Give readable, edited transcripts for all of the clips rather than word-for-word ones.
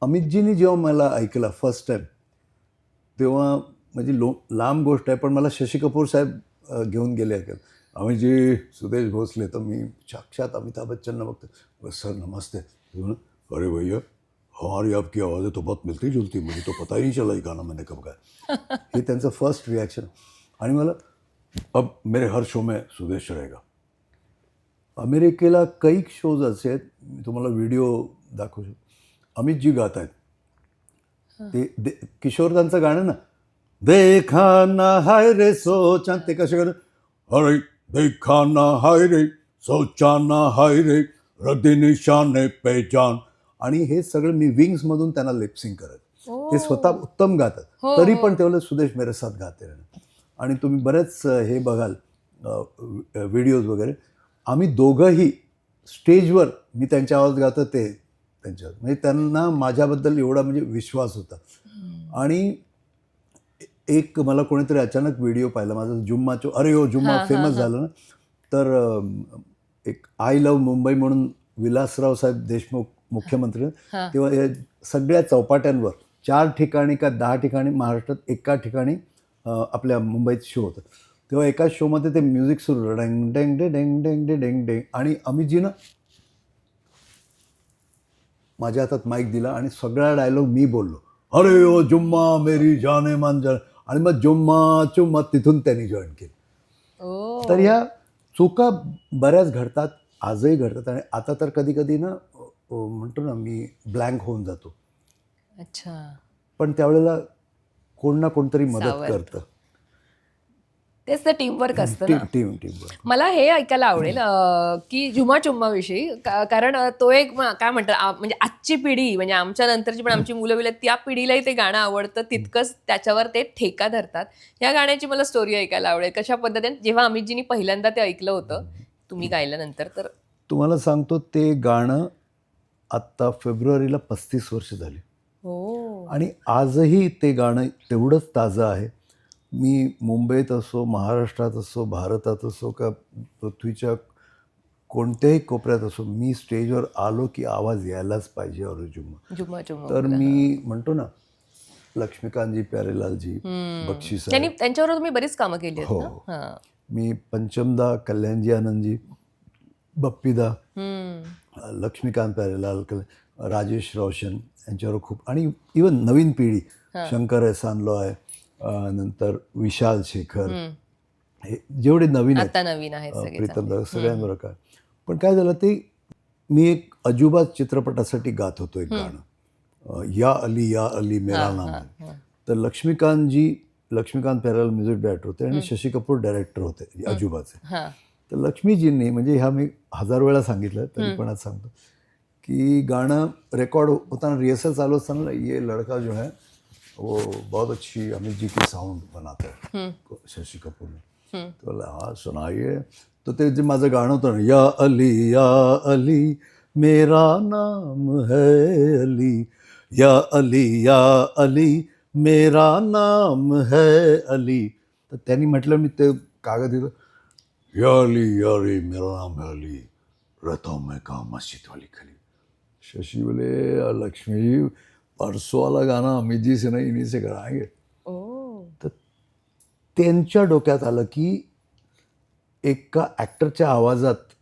अमितजींनी जेव्हा मला ऐकला फर्स्ट टाईम, तेव्हा म्हणजे लांब गोष्ट आहे, पण मला शशी कपूर साहेब घेऊन गेले ऐकायला. अमितजी, सुदेश भोसले. तर मी साक्षात अमिताभ बच्चनना बघतो. सर नमस्ते. अरे भैया, हमारी आपकी आवाज़ें तो बहुत मिलती जुलती, मुझे तो पता ही नहीं चला ये गाना मैंने कब गाया. हे त्यांचं फर्स्ट रिॲक्शन. आणि मला अब मेरे हर शो में सुदेश रहेगा. अमेरिकेला कैक शोज असे आहेत, मी तुम्हाला व्हिडिओ दाखवू शकतो. अमितजी गात आहेत ते किशोरदांचं गाणं ना, देखा ना हाय रे सोचा, ते कसे करत, अरे देखा ना हाय रे सोचा ना हाय रे रद्दी निशाने पेजान. आणि हे सगळं मी विंग्समधून त्यांना लिपसिंग करत. ते स्वतः उत्तम गातात, तरी पण तेवढं सुदेश मेरे साथ गाते राहणार. आणि तुम्ही बरेच हे बघाल व्हिडिओज वगैरे, आम्ही दोघंही स्टेजवर, मी त्यांच्या आवाज गातो ते त्यांच्यावर, म्हणजे त्यांना माझ्याबद्दल एवढा म्हणजे विश्वास होता. आणि एक मला कोणीतरी अचानक व्हिडिओ पाहिला माझा, जुम्माचो, अरे हो जुम्मा फेमस झालं ना, तर एक आय लव्ह मुंबई म्हणून विलासराव साहेब देशमुख मुख्यमंत्री, तेव्हा या सगळ्या चौपाट्यांवर 4 ठिकाणी का 10 ठिकाणी महाराष्ट्रात एका ठिकाणी आपल्या मुंबईत शो होतं. तेव्हा एका शोमध्ये ते म्युझिक सुरू, डेंग डेंग डे डेंग डेंग डे डेंग डेंग, आणि अमितजीनं माझ्या हातात माईक दिला आणि सगळा डायलॉग मी बोललो, अरे ओ जुम्मा मेरी जाने मान जान. आणि मग जुम्मा चुम्मा तिथून त्यांनी जॉईन केलं. तर ह्या चुका बऱ्याच घडतात, आजही घडतात. आणि आता तर कधी कधी ना म्हणतो ना मी, ब्लँक होऊन जातो. अच्छा. पण त्यावेळेला कोण ना कोणतरी मदत करतं. तेच तर टीमवर्क असतं ना. टीमवर्क. मला हे ऐकायला आवडेल की झुमा चुम्मा विषयी, कारण तो एक काय म्हणतात, म्हणजे आजची पिढी, म्हणजे आमच्या नंतरची पण आमची मुलं बिलं, त्या पिढीलाही ते गाणं आवडतं तितकंच, त्याच्यावर ते ठेका धरतात. या गाण्याची मला स्टोरी ऐकायला आवडेल, कशा पद्धतीने जेव्हा अमितजींनी पहिल्यांदा ते ऐकलं होतं तुम्ही गायल्यानंतर. तर तुम्हाला सांगतो, ते गाणं आत्ता फेब्रुवारीला 35 वर्ष झाली. आणि आजही ते गाणं तेवढंच ताजं आहे. मी मुंबईत असो, महाराष्ट्रात असो, भारतात असो, का पृथ्वीच्या कोणत्याही कोपऱ्यात असो, मी स्टेजवर आलो की आवाज यायलाच पाहिजे, अरे जुम्मा. झुमा चुम्मा. तर मी म्हणतो ना, लक्ष्मीकांतजी, प्यारेलालजी, बक्षी साहेब, त्यांच्यावर तुम्ही बरीच कामं केली आहेत हो. ना. मी पंचमदा, कल्याणजी आनंदजी, बप्पीदा, लक्ष्मीकांत प्यारेलाल, राजेश रोशन यांच्यावर खूप. आणि इवन नवीन पिढी, शंकर एहसान लॉय, नंतर विशाल शेखर, हे जेवढे नवीन आहेत, नवीन आहेत प्रीतम दा, सगळ्यांबरोबर काय. पण काय झालं, ते मी एक अजुबा चित्रपटासाठी गात होतो एक गाणं, या अली मेरा नाम है. तर लक्ष्मीकांत प्यारेलाल म्युझिक डायरेक्टर होते आणि शशी कपूर डायरेक्टर होते अजुबाचे. तर लक्ष्मीजींनी, म्हणजे ह्या मी 1000 वेळा सांगितलं तरी पण आज सांगतो, की गाणं रेकॉर्ड होताना, रिहर्सल चालू असताना, ये लड़का जो है वो बहुत अच्छी अमित जी की साउंड बनाता है, शशी कपूर ने. तो बोला हाँ सुनाइए. तो ते जे माझं गाणं होतं ना, या अली मेरा नाम है अली, या अली मेरा नाम है अली. तर त्यांनी म्हटलं, मी ते कागद दिलं, या अली मेरा नाम है अली, रहता हूँ मैं कहाँ मस्जिद वाली खली. शशि बोले, लक्ष्मी जी परसों वाला गाना अमित जी से नहीं, इन्हीं से कराएंगे. तर त्यांच्या डोक्यात आलं की एका ॲक्टरच्या आवाजात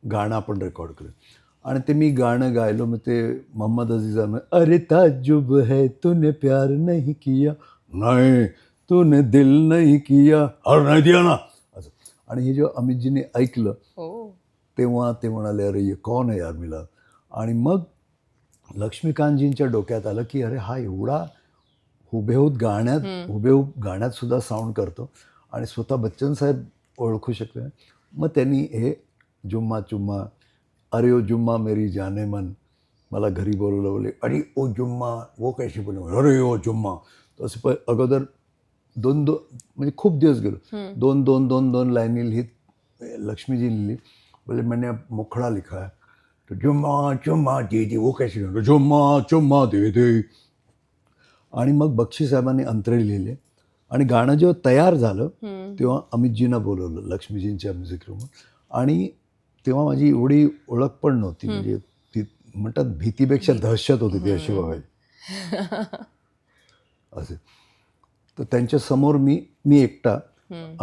गाणं आपण रेकॉर्ड करू. आणि ते मी गाणं गायलो. मग ते मोहम्मद अजीजानं, अरे ताजुब है तूने प्यार नहीं किया, नाही तूने दिल नहीं किया, अरे नाही दिया ना, असं. आणि हे जेव्हा अमितजीने ऐकलं तेव्हा ते म्हणाले, अरे ये कौन है यार मिला. आणि मग लक्ष्मीकांतजींच्या डोक्यात आलं की अरे हा एवढा हुबेहूब गाण्यात सुद्धा साऊंड करतो आणि स्वतः बच्चन साहेब ओळखू शकले. मग त्यांनी हे जुम्मा चुम्मा, अरे ओ जुम्मा मेरी जाने मन, मला घरी बोलवलं, बोले अरे ओ जुम्मा वो कैसे बोले, अरे ओ जुम्मा. तसं पण अगोदर दोन म्हणजे खूप दिवस गेलो, दोन लाईनी लिहित लक्ष्मीजी लिहिली. बोले मैंने मुखडा लिखा है, तो जुम्मा चुम्मा दे दे, वो कैसे, जुम्मा चुम्मा दे दे. आणि मग बक्षी साहेबांनी अंतरे लिहिले. आणि गाणं जेव्हा तयार झालं तेव्हा अमितजींना बोलवलं लक्ष्मीजींच्या म्युझिक रूमवर. आणि तेव्हा माझी एवढी ओळख पण नव्हती, म्हणजे ती म्हणतात भीतीपेक्षा दहशत होती ती अशी बघायची असे. तर त्यांच्या समोर मी एकटा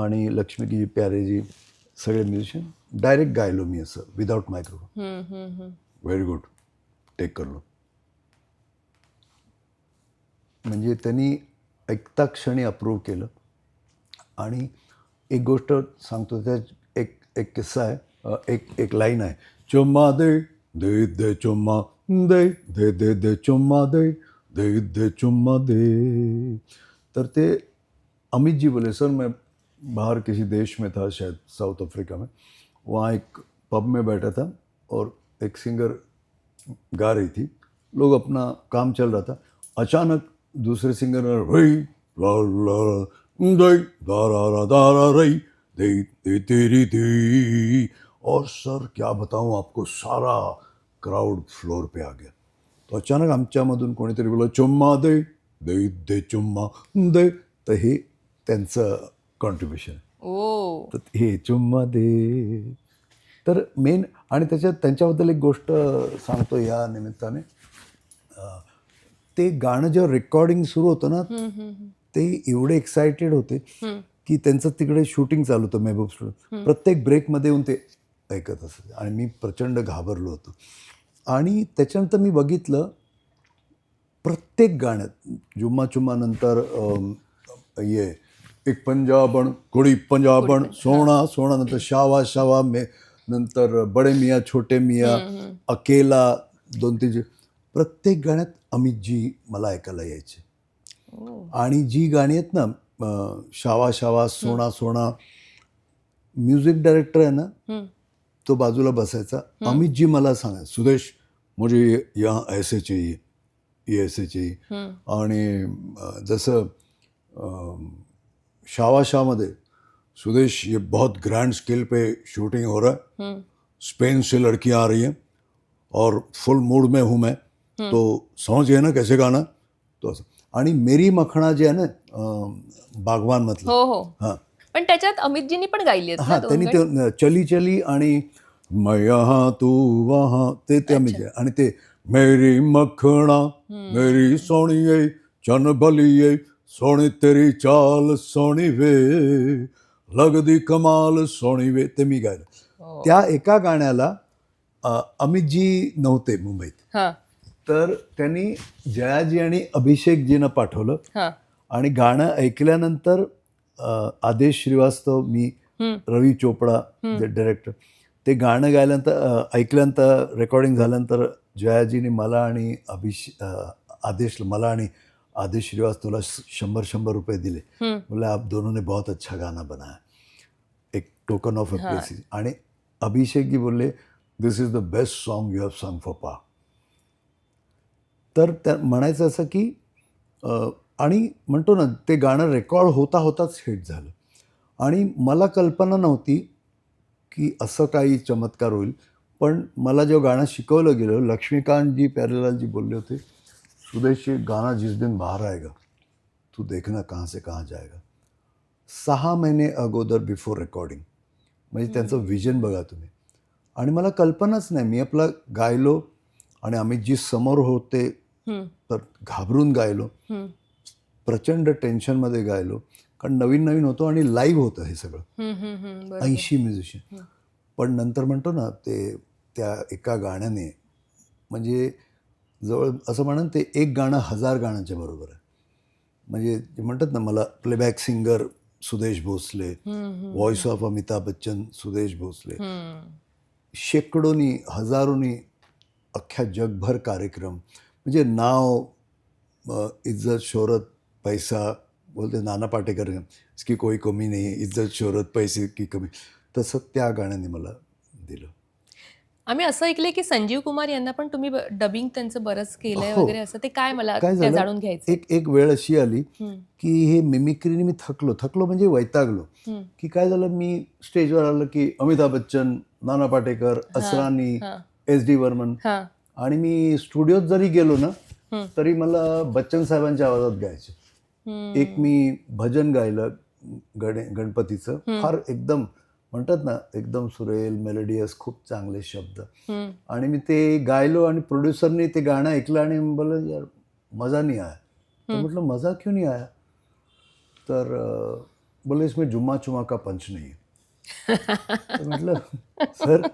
आणि लक्ष्मीजी प्यारेजी सगळे म्युझिशियन डायरेक्ट गायलो मी असं without microphone. Very good, take करलो. म्हणजे त्यांनी ऐकता क्षणी अप्रूव्ह केलं. आणि एक गोष्ट सांगतो, त्या एक किस्सा आहे, एक लाईन आहे, चुम्मा दे दे दे चुम्मा दे दे दे दे चुम्मा दे दे दे चुम्मा दे. तर ते अमित जी बोले, सर मैं बाहर किसी देश में था, शायद साउथ अफ्रीका में, वहाँ एक पब में बैठा था और एक सिंगर गा रही थी, लोग अपना काम चल रहा था, अचानक दूसरे सिंगर ने रई ला ला दई दारा दारा रई दे दे तेरी दे. और सर क्या बताऊं आपको, सारा क्राउड फ्लोर पे आ गया. तो अचानक आमच्यामधून कोणीतरी बोला, चुम्मा दे दे दे चुम्मा दे. तर हे त्यांचं कॉन्ट्रीब्युशन. ओ, तर हे चुम्मा दे. तर मेन, आणि त्यांच्याबद्दल एक गोष्ट सांगतो या निमित्ताने. ते गाणं जेव्हा रेकॉर्डिंग सुरू होतं ना, ते एवढे एक्सायटेड होते की त्यांचं तिकडे शूटिंग चालू होतं मेहबूब स्टुडिओ. प्रत्येक ब्रेकमध्ये येऊन ते ऐकत असत आणि मी प्रचंड घाबरलो होतो. आणि त्याच्यानंतर मी बघितलं प्रत्येक गाण्यात, जुम्मा चुम्मा नंतर ये एक पंजाबण कुडी पंजाबण, सोना सोना नंतर शावा शावा मे, नंतर बडे मियाँ छोटे मियाँ, अकेला, 2-3 प्रत्येक गाण्यात अमितजी मला ऐकायला यायचे. आणि जी गाणी आहेत ना, शावा शावा, सोना सोना, म्युझिक डायरेक्टर आहे ना, तो बाजूला बसायचा, अमितजी मला सांगायचे, सुदेश मुझे यहाँ ऐसे चाहिए, ये ऐसे चाहिए. आणि जसं शावा शाहमध्ये, सुदेश ये बहुत ग्रैंड स्केल पे शूटिंग हो रहा है, स्पेन से लड़की आ रही है और फुल मूड में हूँ मैं, तो समझ गए ना कैसे गाना. तो असं. आणि मेरी मखणा जे आहे ना, बागवान मधलं, हो हो, हां पण त्याच्यात अमितजींनी पण गायली आहेत ना हां, दोन त्यांनी गाणी? ते चली चली आणि मैं यहाँ तू वहाँ, ते आम्ही, आणि ते मेरी मखणा मेरी सोणीये चन भलिये सोनी तेरी चाल सोनी वे लगदी कमाल सोनी वे, ते मी गायलं. त्या एका गाण्याला अमितजी नव्हते मुंबईत. हां तर त्यांनी जयाजी आणि अभिषेकजींना पाठवलं. हां आणि गाणं ऐकल्यानंतर आदेश श्रीवास्तव, मी, रवी चोपडा जे डायरेक्टर, ते गाणं गायल्यानंतर, ऐकल्यानंतर, रेकॉर्डिंग झाल्यानंतर जयाजीने मला आणि आदेशला, मला आणि आदेश श्रीवास्तवला 100 रुपये दिले. बोले आप दोनों ने बहुत अच्छा गाना बनाया, एक टोकन ऑफ अप्रिसिएशन. आणि अभिषेकजी बोलले, this is the best song you have song for Paa. तर त्या म्हणायचं असं की, आणि म्हणतो ना, ते गाणं रेकॉर्ड होता होताच हिट झालं. आणि मला कल्पना नव्हती की असं काही चमत्कार होईल. पण मला जेव्हा गाणं शिकवलं गेलं, लक्ष्मीकांतजी प्यारेलालजी बोलले होते, सुदेश ये गाना जिस दिन बाहर आएगा तू देखना कहाँ से कहाँ जाएगा. 6 महिने अगोदर बिफोर रेकॉर्डिंग. म्हणजे त्यांचं विजन बघा तुम्ही. आणि मला कल्पनाच नाही, मी आपला गायलो आणि अमितजी समोर होते, तर घाबरून गायलो, प्रचंड टेन्शनमध्ये गायलो, कारण नवीन नवीन होतो आणि लाईव्ह होतं हे सगळं, 80 म्युझिशियन. पण नंतर म्हणतो ना, ते त्या एका गाण्याने, म्हणजे जवळ असं म्हणून ते एक गाणं 1000 गाण्यांच्या बरोबर आहे. म्हणजे जे म्हणतात ना, मला playback singer Sudesh Bhosale, voice of Amitabh Bachchan Sudesh Bhosale, शेकडोनी हजारोनी अख्ख्या जगभर कार्यक्रम, म्हणजे नाव, इज्जत शोहरत पैसा, बोलते नाना पाटेकर, इसकी कोई कमी नाही, इज्जत शोहरत पैसे की कमी, तसं त्या गाण्याने मला दिलं. आम्ही असं ऐकलंय की संजीव कुमार यांना पण तुम्ही डबिंग त्यांचं बरंच केलंय हो. वगैरे, असं ते काय, मला काय ते झालं, जाणून घ्यायचं. एक वेळ अशी आली की हे मिमिक्रीने मी थकलो म्हणजे वैतागलो. की काय झालं, मी स्टेजवर आलं की अमिताभ बच्चन, नाना पाटेकर, असरानी, SD वर्मन, आणि मी स्टुडिओत जरी गेलो ना, तरी मला बच्चन साहेबांच्या आवाजात गायचे. एक मी भजन गायलं गणपतीचं, फार एकदम म्हणतात ना एकदम सुरेल मेलोडियस, खूप चांगले शब्द. हम्म. आणि मी ते गायलो आणि प्रोड्युसरनी ते गाणं ऐकलं आणि बोललं यार मज़ा नहीं आया. तर म्हटलं मज़ा क्यों नहीं आया? तर बोले इसमें जुम्मा चुम्मा का पंच नहीं है. तो मतलब सर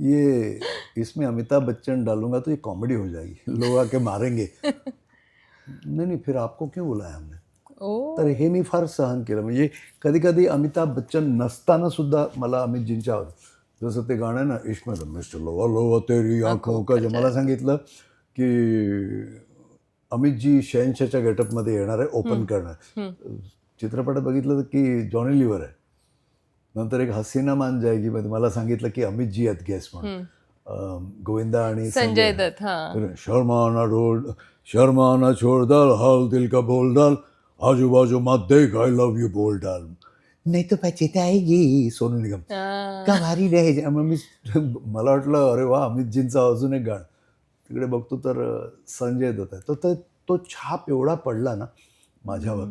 ये इसमें अमिताभ बच्चन डालूंगा तो ये कॉमेडी हो जाएगी, लोग आके मारेंगे. नाही नाही, फिर आपको क्यों बुलाया हमने? ओ. तर हे मी फार सहन केलं. म्हणजे कधी कधी अमिताभ बच्चन नसताना सुद्धा मला अमितजींच्या आवडतं. जसं ते गाणं ना इश्क में मिस्टर लोवा लोवा तेरी आंखों का, जे मला सांगितलं की अमितजी शहनशाहच्या गेटअपमध्ये येणार आहे, ओपन करणार. चित्रपटात बघितलं की जॉनी लिव्हर आहे. नंतर एक हसीना मान जाएगी मध्ये मला सांगितलं की अमितजी आहेत गेस्ट म्हणून. गोविंदा आणि संजय दत्त. हा. शर्माना ढोल शर्माना छोड़ डाल, हाल दिल का बोल डाल, आजू बाजू मत देख, आई लव यू बोल डाल, नाही तो पचित आएगी, सोनू निगम. का भारी नाही. मग मी मला वाटलं अरे वा अमितजींचा अजून एक गाणं. तिकडे बघतो तर संजय दत्त आहे. तो छाप एवढा पडला ना माझ्यावर.